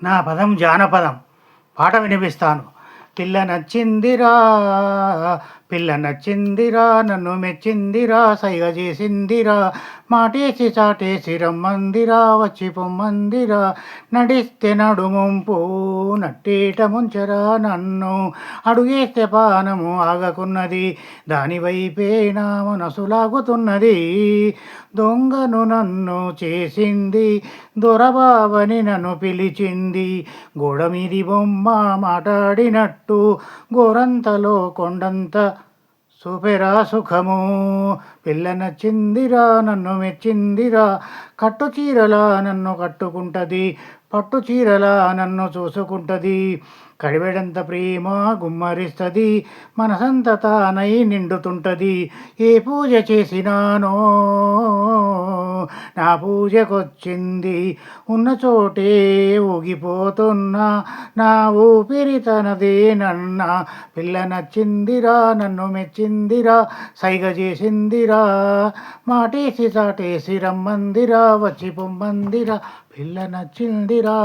నా పదం జానపదం పాట వినిపిస్తాను. పిల్ల నచ్చిందిరా, పిల్ల నచ్చిందిరా, నన్ను మెచ్చిందిరా, సైగ చేసిందిరా, మాటేసి చాటేసి రమ్మందిరా, వచ్చి పొమ్మందిరా, నడిస్తే నడుముంపు నట్టేట ముంచరా నన్ను, అడుగేస్తే పానము ఆగకున్నది, దానివైపే నా మనసు లాగుతున్నది, దొంగను నన్ను చేసింది, దొరబాబని నన్ను పిలిచింది, గోడ మీది బొమ్మ మాట్లాడినట్టు, గోరంతలో కొండంత చూపెరా సుఖము. పిల్ల నచ్చిందిరా, నన్ను మెచ్చిందిరా, కట్టు చీరలా నన్ను కట్టుకుంటది, పట్టు చీరలా నన్ను చూసుకుంటది, కడివెడంత ప్రేమ గుమ్మరిస్తుంది, మనసంత తానై నిండుతుంటది, ఏ పూజ చేసినానో నా పూజకొచ్చింది, ఉన్న చోటే ఊగిపోతున్నా, నా ఊపిరి తనదేనన్నా, పిల్ల నచ్చిందిరా, నన్ను మెచ్చిందిరా, సైగ చేసిందిరా, మాటేసి చాటేసి రమ్మందిరా, వచ్చి పొమ్మందిరా, పిల్ల నచ్చిందిరా.